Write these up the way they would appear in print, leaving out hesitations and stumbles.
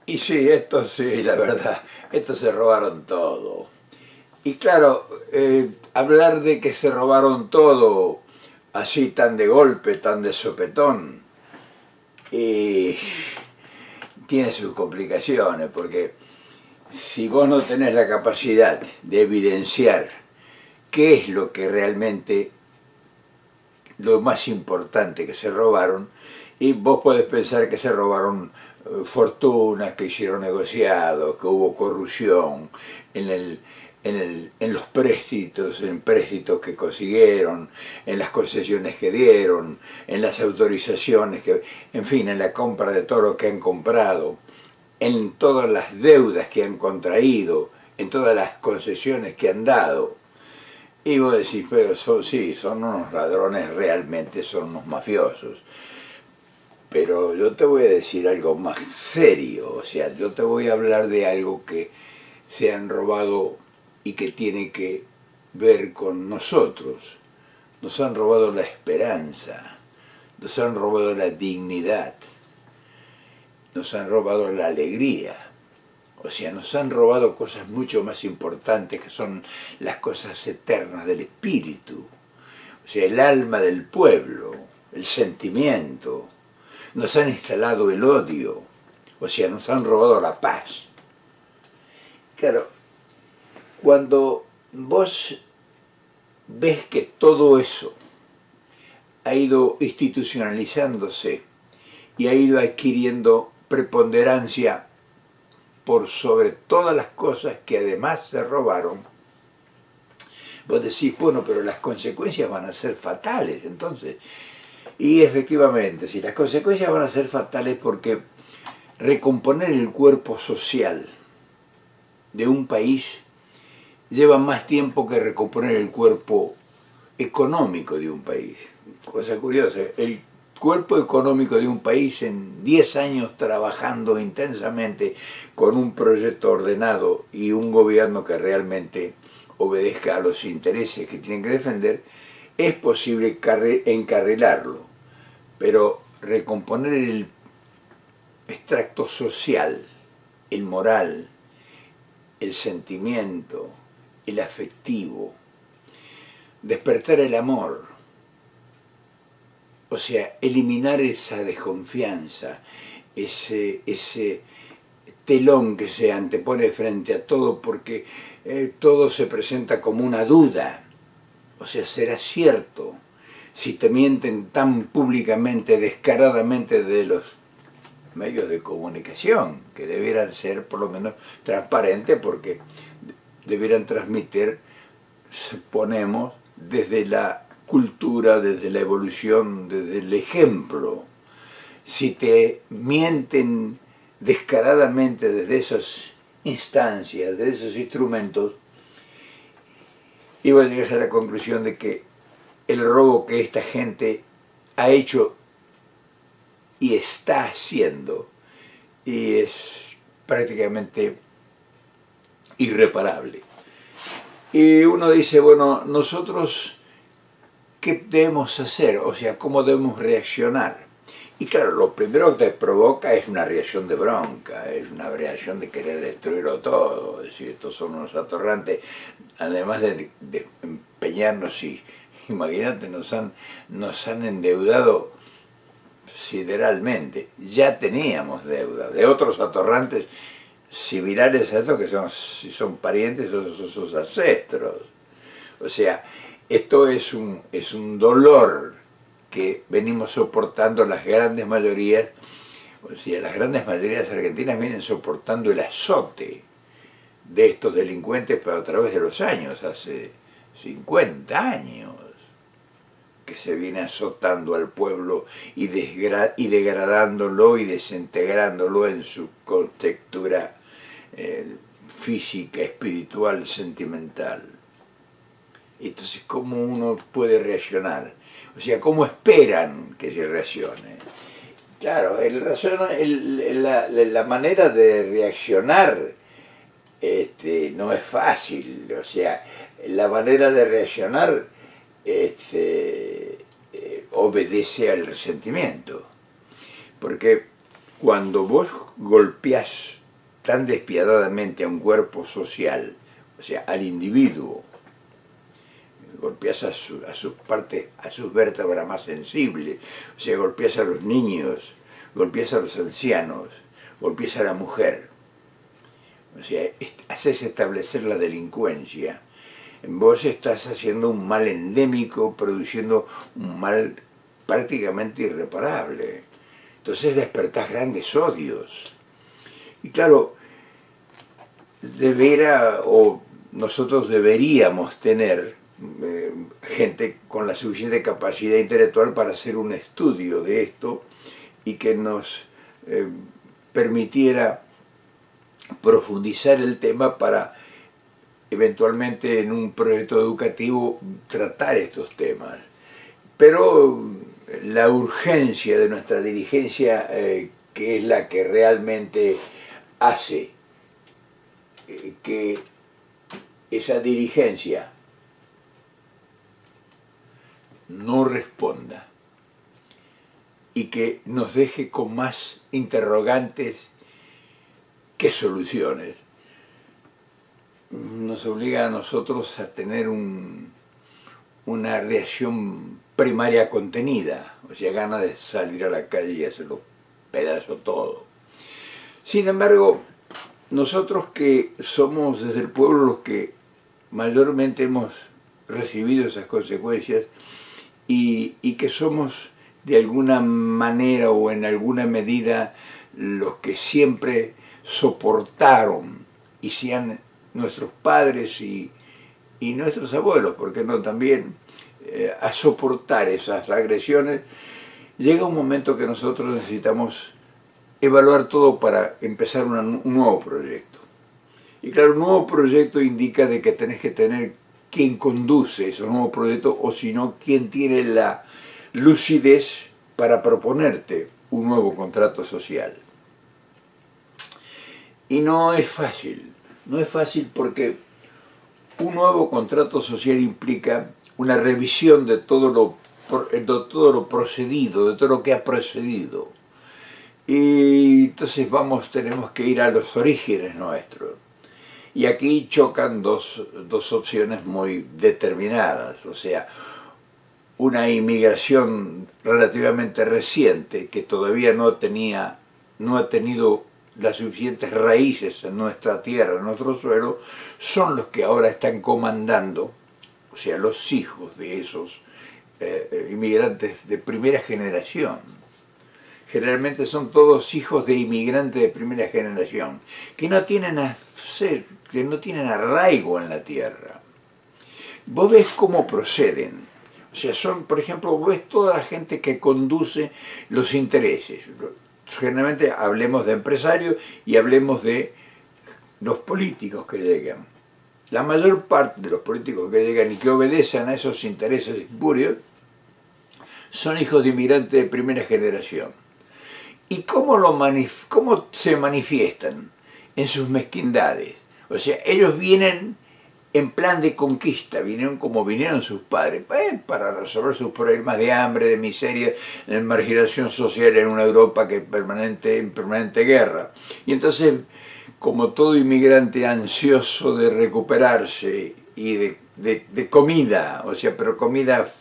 Y sí, la verdad, estos se robaron todo. Y claro, hablar de que se robaron todo así tan de golpe, tan de sopetón, y tiene sus complicaciones, porque si vos no tenés la capacidad de evidenciar qué es lo que realmente, lo más importante que se robaron, y vos podés pensar que se robaron fortunas, que hicieron negociados, que hubo corrupción en los préstitos, en préstitos que consiguieron, en las concesiones que dieron, en las autorizaciones, en fin, en la compra de todo lo que han comprado, en todas las deudas que han contraído, en todas las concesiones que han dado. Y vos decís, pero sí, son unos ladrones realmente, son unos mafiosos. Pero yo te voy a decir algo más serio, o sea, yo te voy a hablar de algo que se han robado y que tiene que ver con nosotros. Nos han robado la esperanza, nos han robado la dignidad, nos han robado la alegría. O sea, nos han robado cosas mucho más importantes, que son las cosas eternas del espíritu. O sea, el alma del pueblo, el sentimiento. Nos han instalado el odio. O sea, nos han robado la paz. Claro, cuando vos ves que todo eso ha ido institucionalizándose y ha ido adquiriendo preponderancia por sobre todas las cosas que además se robaron, vos decís, bueno, pero las consecuencias van a ser fatales, entonces. Y efectivamente, sí, las consecuencias van a ser fatales, porque recomponer el cuerpo social de un país lleva más tiempo que recomponer el cuerpo económico de un país. Cosa curiosa, el cuerpo económico de un país, en 10 años trabajando intensamente con un proyecto ordenado y un gobierno que realmente obedezca a los intereses que tienen que defender, es posible encarrilarlo. Pero recomponer el extracto social, el moral, el sentimiento, el afectivo, despertar el amor, o sea, eliminar esa desconfianza, ese telón que se antepone frente a todo, porque todo se presenta como una duda. O sea, ¿será cierto? Si te mienten tan públicamente, descaradamente, de los medios de comunicación, que debieran ser por lo menos transparentes, porque debieran transmitir, suponemos, desde la cultura, desde la evolución, desde el ejemplo. Si te mienten descaradamente desde esas instancias, desde esos instrumentos, y vos llegas a la conclusión de que el robo que esta gente ha hecho y está haciendo y es prácticamente irreparable. Y uno dice, bueno, nosotros, ¿qué debemos hacer? O sea, ¿cómo debemos reaccionar? Y claro, lo primero que te provoca es una reacción de bronca, es una reacción de querer destruirlo todo. Es decir, estos son unos atorrantes, además de empeñarnos, y imagínate, nos han endeudado sideralmente. Ya teníamos deuda de otros atorrantes similares a estos, que si son parientes o son sus ancestros. O sea, esto es un dolor que venimos soportando las grandes mayorías. O sea, las grandes mayorías argentinas vienen soportando el azote de estos delincuentes, pero a través de los años, hace 50 años, que se viene azotando al pueblo y degradándolo y desintegrándolo en su contextura física, espiritual, sentimental. Entonces, ¿cómo uno puede reaccionar? O sea, ¿cómo esperan que se reaccione? Claro, la manera de reaccionar no es fácil. O sea, la manera de reaccionar obedece al resentimiento. Porque cuando vos golpeás tan despiadadamente a un cuerpo social, o sea, al individuo, golpeas a sus partes, a sus vértebras más sensibles, o sea, golpeas a los niños, golpeas a los ancianos, golpeas a la mujer, o sea, haces establecer la delincuencia. Vos estás haciendo un mal endémico, produciendo un mal prácticamente irreparable. Entonces despertás grandes odios. Y claro, nosotros deberíamos tener gente con la suficiente capacidad intelectual para hacer un estudio de esto y que nos permitiera profundizar el tema para eventualmente en un proyecto educativo tratar estos temas. Pero la urgencia de nuestra dirigencia, que es la que realmente hace que esa dirigencia no responda y que nos deje con más interrogantes que soluciones, nos obliga a nosotros a tener una reacción primaria contenida, o sea, ganas de salir a la calle y hacerlo pedazo todo. Sin embargo, nosotros que somos desde el pueblo los que mayormente hemos recibido esas consecuencias y que somos de alguna manera o en alguna medida los que siempre soportaron y sean nuestros padres y nuestros abuelos, ¿por qué no también? A soportar esas agresiones, llega un momento que nosotros necesitamos evaluar todo para empezar un nuevo proyecto. Y claro, un nuevo proyecto indica de que tenés que tener quien conduce esos nuevos proyectos, o si no, quien tiene la lucidez para proponerte un nuevo contrato social. Y no es fácil porque un nuevo contrato social implica una revisión de todo lo procedido, de todo lo que ha procedido. Y entonces tenemos que ir a los orígenes nuestros. Y aquí chocan dos opciones muy determinadas, o sea, una inmigración relativamente reciente que todavía no ha tenido las suficientes raíces en nuestra tierra, en nuestro suelo, son los que ahora están comandando, o sea, los hijos de esos inmigrantes de primera generación. Generalmente son todos hijos de inmigrantes de primera generación, que no tienen arraigo en la tierra. Vos ves cómo proceden. O sea, por ejemplo, vos ves toda la gente que conduce los intereses. Generalmente hablemos de empresarios y hablemos de los políticos que llegan. La mayor parte de los políticos que llegan y que obedecen a esos intereses espurios son hijos de inmigrantes de primera generación. ¿Y cómo se manifiestan? En sus mezquindades. O sea, ellos vienen en plan de conquista, vinieron como vinieron sus padres, para resolver sus problemas de hambre, de miseria, de marginación social en una Europa que en permanente guerra. Y entonces, como todo inmigrante ansioso de recuperarse y de comida, o sea, pero comida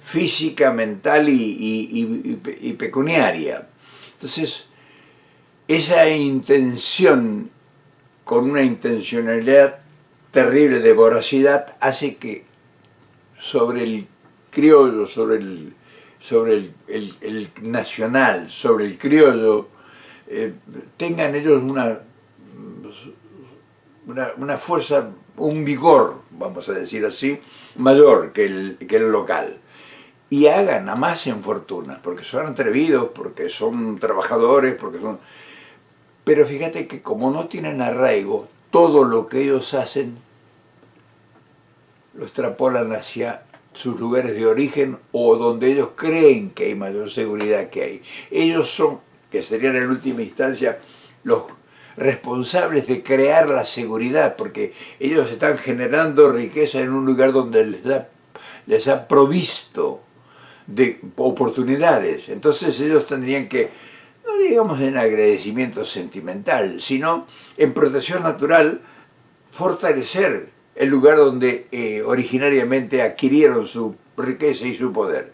física, mental y pecuniaria. Entonces, esa intención, con una intencionalidad terrible de voracidad, hace que sobre el criollo, sobre el nacional, sobre el criollo, tengan ellos una fuerza, un vigor, vamos a decir así, mayor que el local. Y amasen fortunas, porque son atrevidos, porque son trabajadores, Pero fíjate que como no tienen arraigo, todo lo que ellos hacen lo extrapolan hacia sus lugares de origen o donde ellos creen que hay mayor seguridad que hay. Ellos son, que serían en última instancia, los responsables de crear la seguridad, porque ellos están generando riqueza en un lugar donde les ha provisto de oportunidades. Entonces ellos tendrían que no digamos en agradecimiento sentimental, sino en protección natural, fortalecer el lugar donde originariamente adquirieron su riqueza y su poder.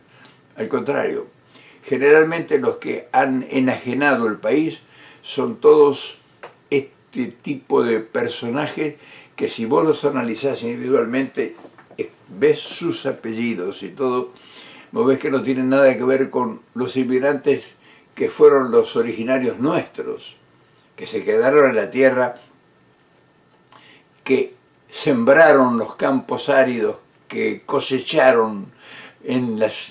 Al contrario, generalmente los que han enajenado el país son todos este tipo de personajes que, si vos los analizás individualmente, ves sus apellidos y todo, vos ves que no tienen nada que ver con los inmigrantes que fueron los originarios nuestros, que se quedaron en la tierra, que sembraron los campos áridos, que cosecharon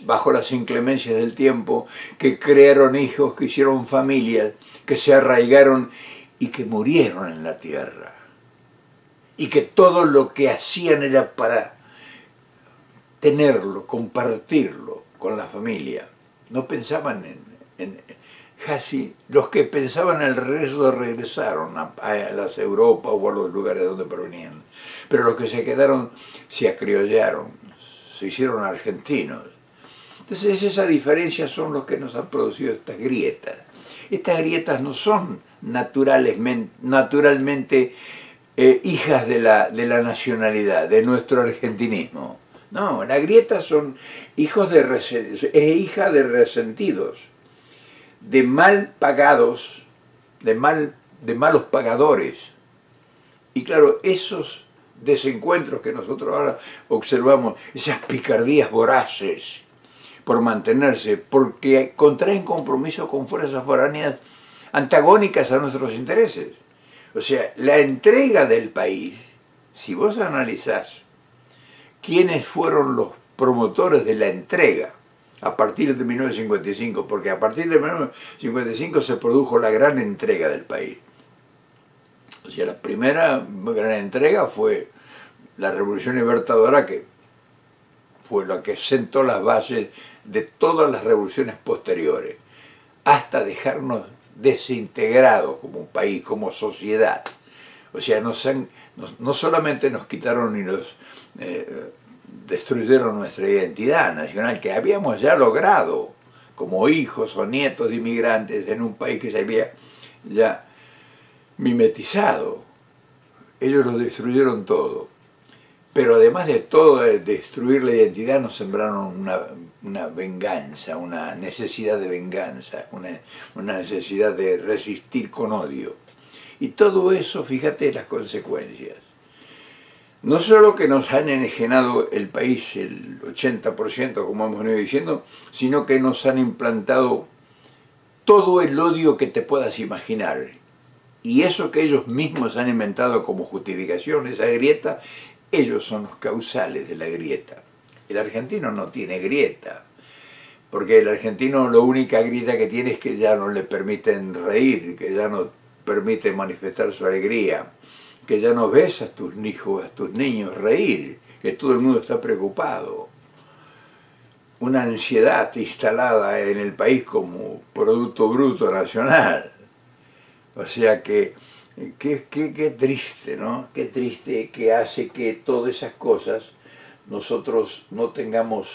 bajo las inclemencias del tiempo, que crearon hijos, que hicieron familias, que se arraigaron y que murieron en la tierra. Y que todo lo que hacían era para tenerlo, compartirlo con la familia. No pensaban casi los que pensaban en el regreso regresaron a las Europas o a los lugares donde provenían. Pero los que se quedaron se acriollaron, se hicieron argentinos. Entonces esa diferencia son los que nos han producido estas grietas. Estas grietas no son naturalmente hijas de la nacionalidad, de nuestro argentinismo. No, las grietas son hija de resentidos, de mal pagados, de malos pagadores. Y claro, esos desencuentros que nosotros ahora observamos, esas picardías voraces por mantenerse, porque contraen compromiso con fuerzas foráneas antagónicas a nuestros intereses. O sea, la entrega del país, si vos analizás quiénes fueron los promotores de la entrega a partir de 1955, porque a partir de 1955 se produjo la gran entrega del país. O sea, la primera gran entrega fue la Revolución Libertadora, que fue la que sentó las bases de todas las revoluciones posteriores, hasta dejarnos desintegrados como un país, como sociedad. O sea, no solamente nos quitaron y nos destruyeron nuestra identidad nacional, que habíamos ya logrado como hijos o nietos de inmigrantes en un país que se había ya mimetizado. Ellos lo destruyeron todo. Pero además de todo, de destruir la identidad, nos sembraron una venganza, una necesidad de venganza, una necesidad de resistir con odio. Y todo eso, fíjate las consecuencias. No solo que nos han enajenado el país el 80%, como hemos venido diciendo, sino que nos han implantado todo el odio que te puedas imaginar. Y eso que ellos mismos han inventado como justificación, esa grieta, ellos son los causales de la grieta. El argentino no tiene grieta, porque el argentino la única grieta que tiene es que ya no le permiten reír, que ya no permite manifestar su alegría, que ya no ves a tus hijos, a tus niños reír, que todo el mundo está preocupado. Una ansiedad instalada en el país como Producto Bruto Nacional. O sea que qué triste, ¿no? Qué triste que hace que todas esas cosas nosotros no tengamos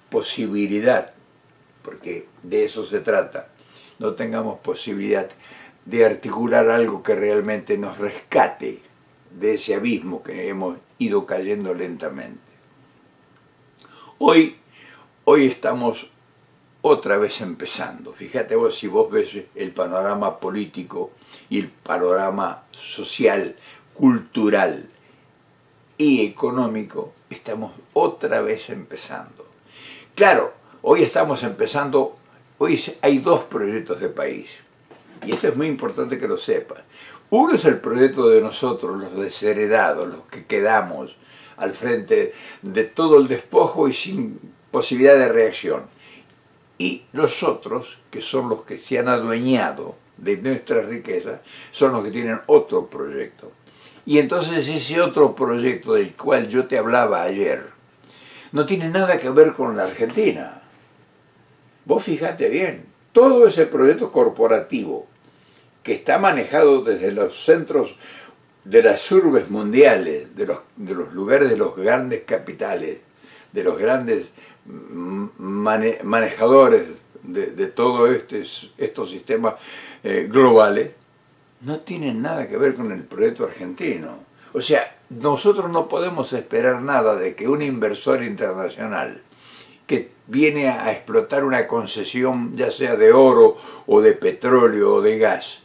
posibilidad, porque de eso se trata, no tengamos posibilidad de articular algo que realmente nos rescate de ese abismo que hemos ido cayendo lentamente. Hoy estamos otra vez empezando. Fíjate vos, si vos ves el panorama político y el panorama social, cultural y económico, estamos otra vez empezando. Claro, hoy estamos empezando, hoy hay dos proyectos de país. Y esto es muy importante que lo sepas. Uno es el proyecto de nosotros, los desheredados, los que quedamos al frente de todo el despojo y sin posibilidad de reacción. Y los otros, que son los que se han adueñado de nuestra riqueza, son los que tienen otro proyecto. Y entonces ese otro proyecto del cual yo te hablaba ayer, no tiene nada que ver con la Argentina. Vos fíjate bien, todo ese proyecto corporativo que está manejado desde los centros de las urbes mundiales, de los lugares de los grandes capitales, de los grandes manejadores de todos estos sistemas globales no tienen nada que ver con el proyecto argentino. O sea, nosotros no podemos esperar nada de que un inversor internacional que viene a explotar una concesión, ya sea de oro o de petróleo o de gas,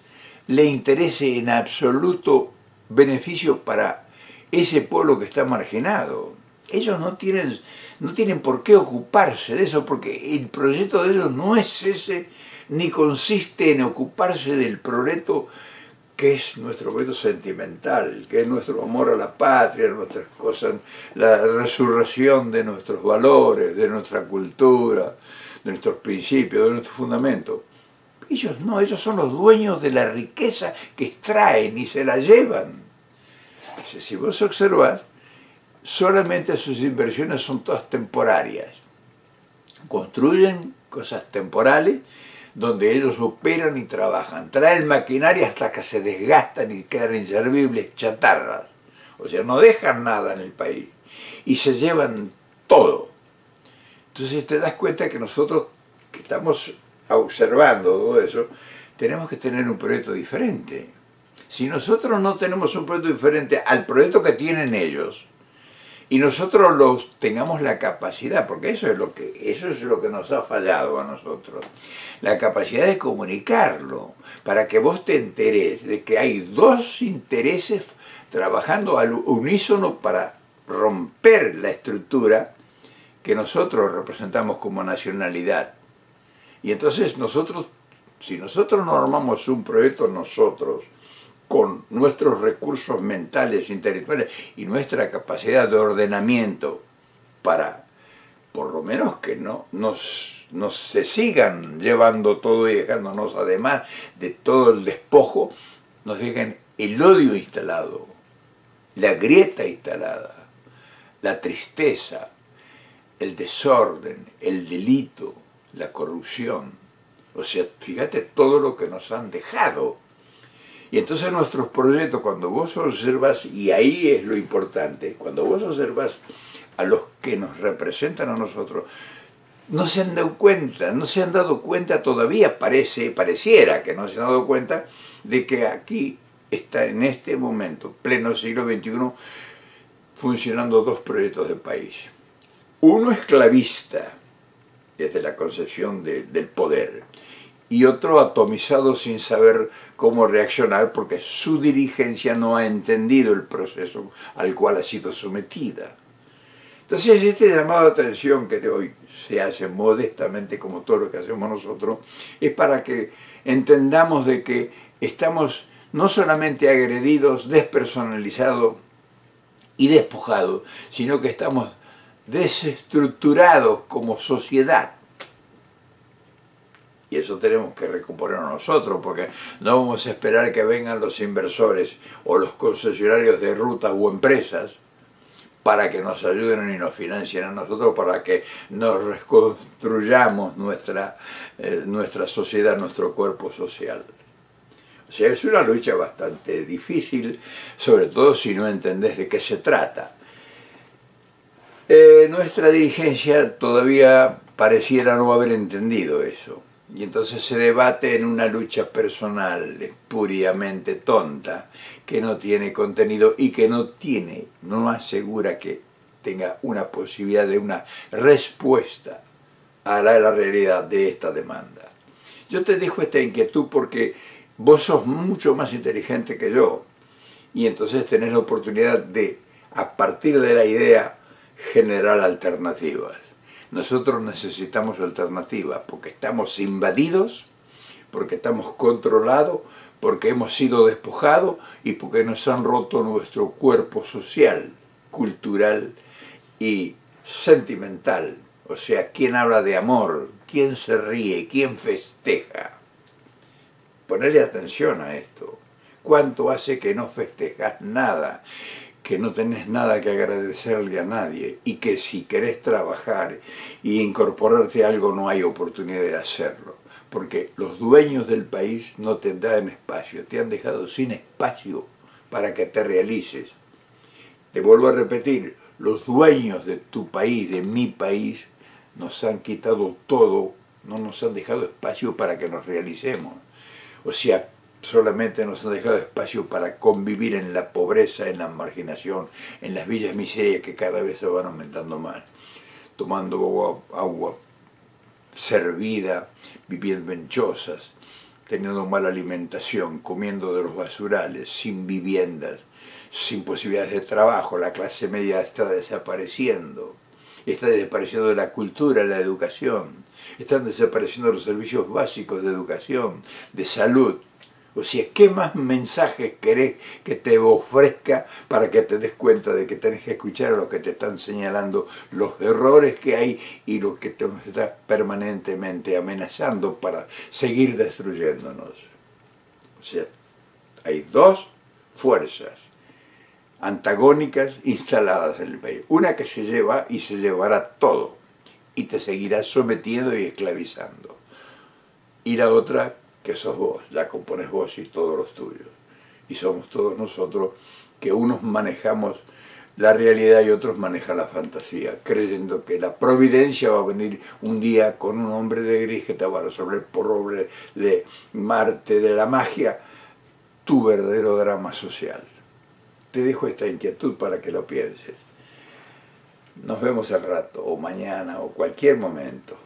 le interese en absoluto beneficio para ese pueblo que está marginado. Ellos no tienen por qué ocuparse de eso, porque el proyecto de ellos no es ese, ni consiste en ocuparse del proyecto que es nuestro proyecto sentimental, que es nuestro amor a la patria, nuestras cosas, la resurrección de nuestros valores, de nuestra cultura, de nuestros principios, de nuestro fundamento. Ellos no, ellos son los dueños de la riqueza que extraen y se la llevan. Si vos observás, solamente sus inversiones son todas temporarias. Construyen cosas temporales donde ellos operan y trabajan. Traen maquinaria hasta que se desgastan y quedan inservibles, chatarras. O sea, no dejan nada en el país. Y se llevan todo. Entonces te das cuenta que nosotros, que estamos observando todo eso, tenemos que tener un proyecto diferente. Si nosotros no tenemos un proyecto diferente al proyecto que tienen ellos, y nosotros los tengamos la capacidad, porque eso es lo que nos ha fallado a nosotros, la capacidad de comunicarlo, para que vos te enteres de que hay dos intereses trabajando al unísono para romper la estructura que nosotros representamos como nacionalidad. Y entonces si nosotros no armamos un proyecto nosotros, con nuestros recursos mentales, intelectuales y nuestra capacidad de ordenamiento para, por lo menos que no se sigan llevando todo y dejándonos, además de todo el despojo, nos dejen el odio instalado, la grieta instalada, la tristeza, el desorden, el delito, la corrupción. O sea, fíjate todo lo que nos han dejado. Y entonces nuestros proyectos, cuando vos observas, y ahí es lo importante, cuando vos observas a los que nos representan a nosotros, no se han dado cuenta todavía, pareciera que no se han dado cuenta de que aquí está en este momento, pleno siglo XXI, funcionando dos proyectos de país. Uno esclavista, desde la concepción del poder, y otro atomizado sin saber cómo reaccionar porque su dirigencia no ha entendido el proceso al cual ha sido sometida. Entonces este llamado de atención que hoy se hace modestamente como todo lo que hacemos nosotros, es para que entendamos de que estamos no solamente agredidos, despersonalizados y despojados, sino que estamos desestructurados como sociedad. Y eso tenemos que recomponer nosotros, porque no vamos a esperar que vengan los inversores o los concesionarios de rutas o empresas para que nos ayuden y nos financien a nosotros, para que nos reconstruyamos nuestra sociedad, nuestro cuerpo social. O sea, es una lucha bastante difícil, sobre todo si no entendés de qué se trata. Nuestra dirigencia todavía pareciera no haber entendido eso. Y entonces se debate en una lucha personal espuriamente tonta, que no tiene contenido y que no asegura que tenga una posibilidad de una respuesta a la realidad de esta demanda. Yo te dejo esta inquietud porque vos sos mucho más inteligente que yo, y entonces tenés la oportunidad de, a partir de la idea, generar alternativas. Nosotros necesitamos alternativas porque estamos invadidos, porque estamos controlados, porque hemos sido despojados y porque nos han roto nuestro cuerpo social, cultural y sentimental. O sea, ¿quién habla de amor? ¿Quién se ríe? ¿Quién festeja? Ponerle atención a esto. ¿Cuánto hace que no festejas nada? Que no tenés nada que agradecerle a nadie y que si querés trabajar y incorporarte a algo no hay oportunidad de hacerlo, porque los dueños del país no te dan espacio, te han dejado sin espacio para que te realices. Te vuelvo a repetir, los dueños de tu país, de mi país, nos han quitado todo no nos han dejado espacio para que nos realicemos. O sea, solamente nos han dejado espacio para convivir en la pobreza, en la marginación, en las villas miserias que cada vez se van aumentando más, tomando agua servida, viviendo en chozas, teniendo mala alimentación, comiendo de los basurales, sin viviendas, sin posibilidades de trabajo. La clase media está desapareciendo de la cultura, la educación, están desapareciendo los servicios básicos de educación, de salud. O sea, ¿qué más mensajes querés que te ofrezca para que te des cuenta de que tenés que escuchar a los que te están señalando los errores que hay y lo que te está permanentemente amenazando para seguir destruyéndonos? O sea, hay dos fuerzas antagónicas instaladas en el país. Una que se lleva y se llevará todo y te seguirá sometiendo y esclavizando. Y la otra que sos vos, la compones vos y todos los tuyos. Y somos todos nosotros que unos manejamos la realidad y otros manejan la fantasía, creyendo que la providencia va a venir un día con un hombre de gris que te va a resolver por obra de Marte, de la magia, tu verdadero drama social. Te dejo esta inquietud para que lo pienses. Nos vemos al rato, o mañana, o cualquier momento.